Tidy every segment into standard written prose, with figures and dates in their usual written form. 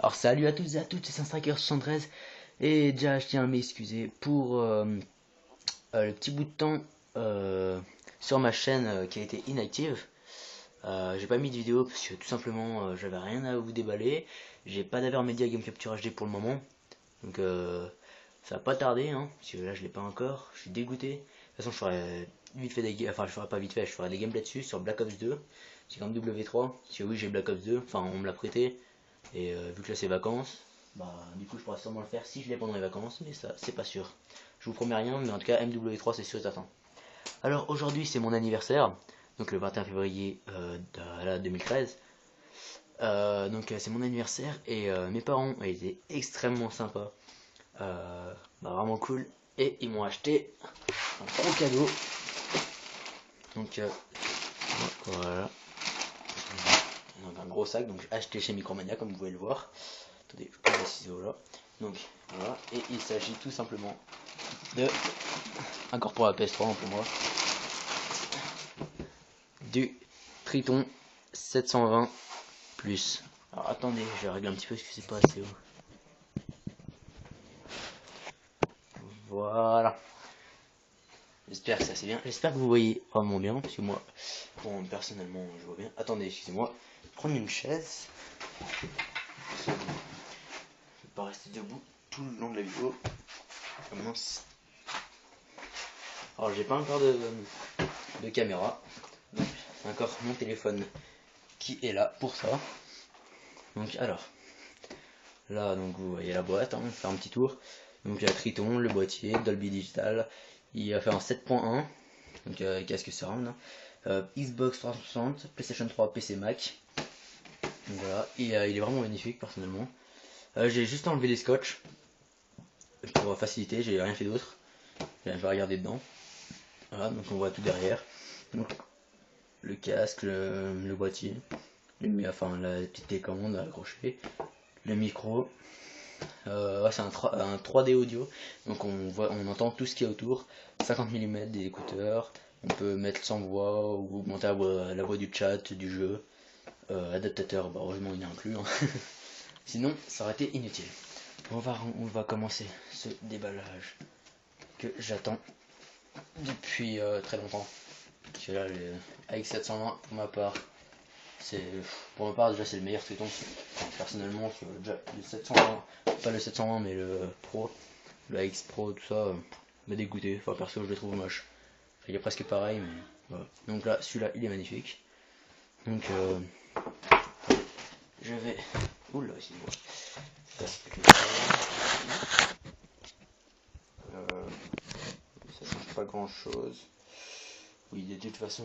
Alors salut à tous et à toutes, c'est SainStriker73 et déjà je tiens à m'excuser pour le petit bout de temps sur ma chaîne qui a été inactive. J'ai pas mis de vidéo parce que tout simplement j'avais rien à vous déballer. J'ai pas d'Avermedia Game Capture HD pour le moment, donc ça va pas tarder hein, parce que là je l'ai pas encore, je suis dégoûté. De toute façon je ferai vite fait enfin je ferai pas vite fait, je ferai des gameplays dessus sur Black Ops 2, c'est comme W3, parce que oui j'ai Black Ops 2, enfin on me l'a prêté. Et vu que là c'est vacances, bah du coup je pourrais sûrement le faire si je l'ai pendant les vacances, mais ça c'est pas sûr. Je vous promets rien, mais en tout cas MW3 c'est sûr et certain. Alors aujourd'hui c'est mon anniversaire, donc le 21 février 2013. Donc c'est mon anniversaire et mes parents ont été extrêmement sympas, vraiment cool, et ils m'ont acheté un gros cadeau. Donc voilà, donc un gros sac, donc acheté chez Micromania comme vous pouvez le voir. Attendez, je pose les ciseaux là. Donc voilà, et il s'agit tout simplement de, encore pour la PS3 pour moi, du Triton 720 plus. Alors attendez, je vais régler un petit peu parce que c'est pas assez haut. Voilà. J'espère que ça c'est bien. J'espère que vous voyez vraiment bien, parce que moi, bon, personnellement, je vois bien. Attendez, excusez-moi. Je vais prendre une chaise. Je vais pas rester debout tout le long de la vidéo. Mince. Alors j'ai pas encore de caméra, donc c'est encore mon téléphone qui est là pour ça. Donc alors, là donc vous voyez la boîte, hein, on fait un petit tour. Donc il y a Triton, le boîtier, Dolby Digital, il a fait en 7.1, donc casque surround, Xbox 360, PlayStation 3, PC Mac. Donc voilà, et il est vraiment magnifique personnellement. J'ai juste enlevé les scotch pour faciliter, j'ai rien fait d'autre. J'ai pas regardé dedans. Voilà, donc on voit tout derrière. Donc le casque, le boîtier, enfin la petite télécommande à accrocher, le micro. Ouais, c'est un 3D audio, donc on entend tout ce qu'il y a autour. 50 mm des écouteurs, on peut mettre sans voix ou augmenter la voix du chat, du jeu. Adaptateur, bah, heureusement il est inclus, hein. Sinon ça aurait été inutile. On va commencer ce déballage que j'attends depuis très longtemps. Parce que là, avec 720 pour ma part, pour ma part déjà c'est le meilleur Triton. Enfin, personnellement, déjà le 720, pas le 720 mais le Pro, le AX Pro, tout ça, m'a dégoûté. Enfin perso je le trouve moche. Enfin, il est presque pareil, mais voilà. Donc là, celui-là il est magnifique. Donc je vais. Oula, excuse-moi. Ça change pas grand chose. Oui, de toute façon,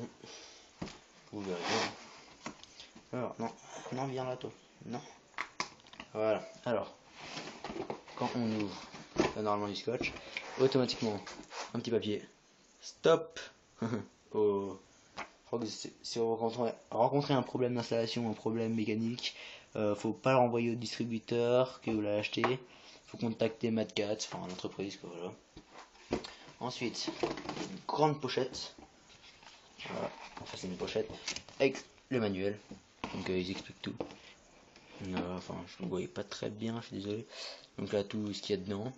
vous verrez bien. Alors, non, non, viens là, toi. Non. Voilà. Alors, quand on ouvre normalement du scotch, automatiquement, un petit papier. Stop. Oh. Si vous rencontrez un problème d'installation, un problème mécanique, faut pas le renvoyer au distributeur que vous l'avez acheté. Faut contacter Madcat, enfin l'entreprise, quoi, voilà. Ensuite, une grande pochette. Voilà, enfin c'est une pochette avec le manuel. Donc ils expliquent tout. Enfin, je ne voyais pas très bien, je suis désolé. Donc là, tout ce qu'il y a dedans.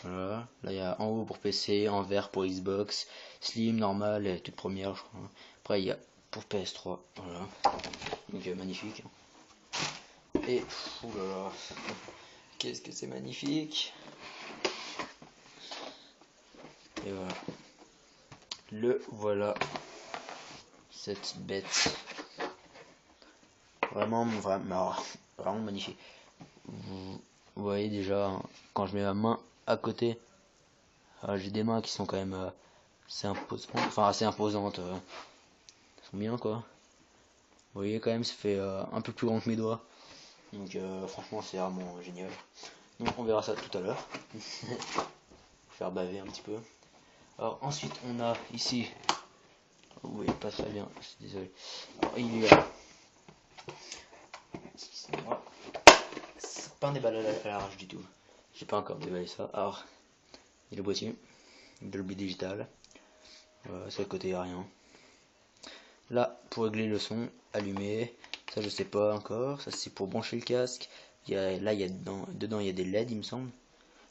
Voilà. Là, il y a en haut pour PC, en vert pour Xbox, Slim, normal et toute première, je crois. Après, il y a pour PS3. Voilà. Donc magnifique. Et, oulala, qu'est-ce que c'est magnifique. Et voilà. Voilà. Cette bête. Vraiment magnifique. Vous voyez déjà, hein, quand je mets ma main à côté, j'ai des mains qui sont quand même assez imposantes, enfin assez imposantes, elles sont bien quoi. Vous voyez quand même, ça fait un peu plus grand que mes doigts, donc franchement c'est vraiment génial. Donc on verra ça tout à l'heure. Faire baver un petit peu. Alors ensuite on a ici, vous voyez pas très bien, je suis désolé. Alors, il y a, c'est pas un déballage à l'arrache du tout, j'ai pas encore déballé ça. Alors il y a le boîtier, Dolby Digital, sur le côté il n'y a rien. Là pour régler le son, allumer, ça je sais pas encore, ça c'est pour brancher le casque, Là, il y a dedans il y a des LED, il me semble.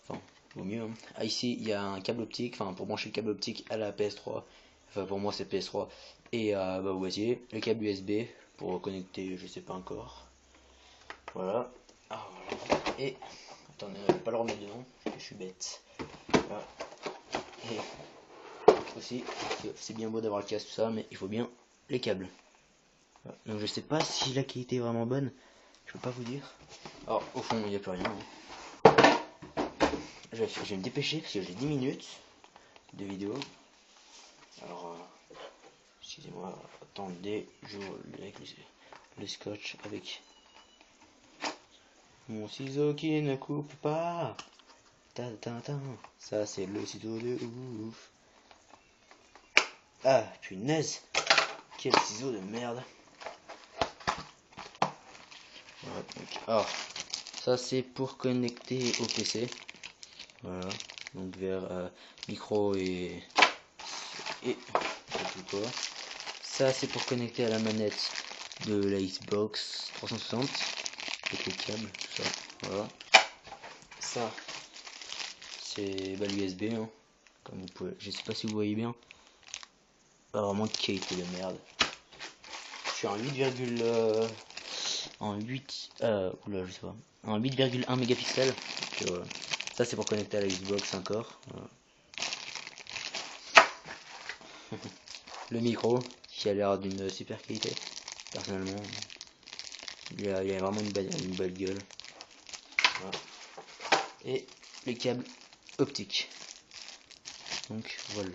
Enfin, vaut mieux. Hein. Ah, ici, il y a un câble optique, enfin, pour brancher le câble optique à la PS3. Enfin, pour moi, c'est PS3. Et au boîtier, le câble USB pour connecter, je sais pas encore. Voilà. Ah, voilà. Et, attendez, je vais pas le remettre dedans, parce que je suis bête. Voilà. Et aussi, c'est bien beau d'avoir le casque, tout ça, mais il faut bien les câbles. Voilà. Donc, je sais pas si la qualité est vraiment bonne. Je peux pas vous dire. Alors, au fond, il n'y a plus rien. Hein. Je vais me dépêcher parce que j'ai 10 minutes de vidéo. Alors, excusez-moi, attendez, j'ouvre avec le scotch avec mon ciseau qui ne coupe pas. Ça, c'est le ciseau de ouf. Ah, punaise, quel ciseau de merde. Voilà, donc, alors, ça c'est pour connecter au PC. Voilà, donc vers micro et tout quoi. Ça c'est pour connecter à la manette de la Xbox 360 avec le câble, tout ça. Voilà. Ça c'est l'USB, hein, comme vous pouvez. Je sais pas si vous voyez bien. Vraiment qualité de merde. Je suis en 8, en 8 oula, je sais pas, en 8,1 mégapixels. Voilà. Ça c'est pour connecter à la Xbox encore. Voilà. Le micro qui a l'air d'une super qualité. Personnellement, il a vraiment une belle gueule. Voilà. Et les câbles optiques. Donc voilà.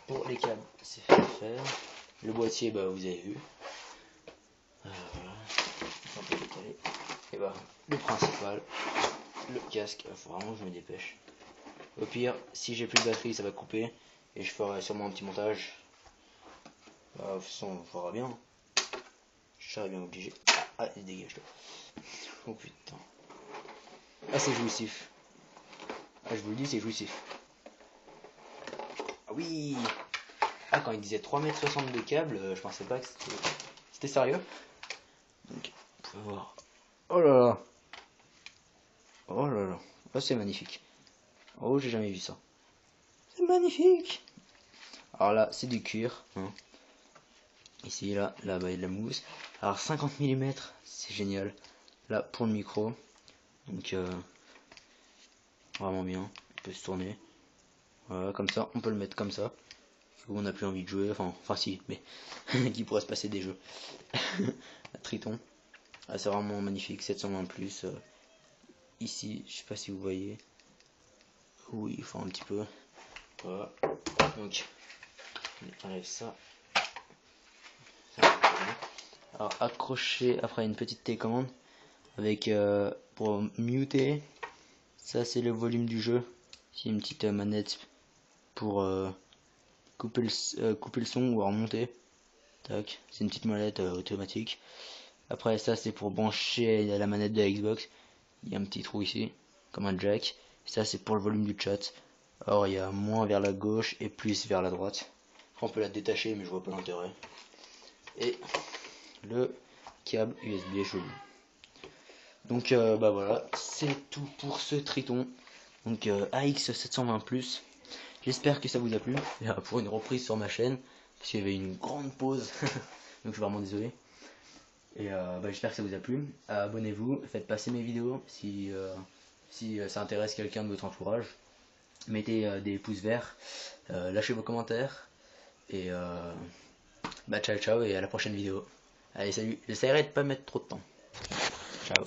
Pour les câbles, c'est fait faire. Le boîtier, bah vous avez vu. Voilà. Un peu décalé. Et bah le principal, le casque. Faut vraiment que je me dépêche. Au pire, si j'ai plus de batterie, ça va couper et je ferai sûrement un petit montage. De toute façon, on fera bien. Je serai bien obligé. Ah, il dégage là. Oh putain. Ah, c'est jouissif. Ah, je vous le dis, c'est jouissif. Ah oui. Ah, quand il disait 3,60 m de câble, je pensais pas que c'était sérieux. Donc, vous pouvez voir. Oh là là. Oh là là. Oh, c'est magnifique. Oh, j'ai jamais vu ça. C'est magnifique. Alors là, c'est du cuir. Hein. Ici, là, là-bas, il y a de la mousse. Alors, 50 mm, c'est génial. Là, pour le micro. Donc, vraiment bien. Il peut se tourner. Voilà, comme ça, on peut le mettre comme ça. On n'a plus envie de jouer. Enfin si, mais qui pourrait se passer des jeux. La Triton. Ah, c'est vraiment magnifique. 720 plus. Ici, je sais pas si vous voyez. Oui, il faut un petit peu. Voilà. Donc, on enlève ça. Alors accroché après une petite télécommande avec pour muter. Ça c'est le volume du jeu. C'est une petite manette pour couper le son ou remonter. Tac, c'est une petite molette automatique. Après ça c'est pour brancher la manette de la Xbox. Il y a un petit trou ici, comme un jack. Ça c'est pour le volume du chat. Alors il y a moins vers la gauche et plus vers la droite. Après, on peut la détacher mais je vois pas l'intérêt. Et le câble USB chelou. Donc bah voilà, c'est tout pour ce Triton. Donc AX720+. J'espère que ça vous a plu. Pour une reprise sur ma chaîne, parce qu'il y avait une grande pause. Donc je suis vraiment désolé. Et bah, j'espère que ça vous a plu. Abonnez-vous, faites passer mes vidéos si ça intéresse quelqu'un de votre entourage. Mettez des pouces verts, lâchez vos commentaires. Et bah ciao ciao et à la prochaine vidéo. Allez salut, j'essaierai de pas mettre trop de temps. Ciao.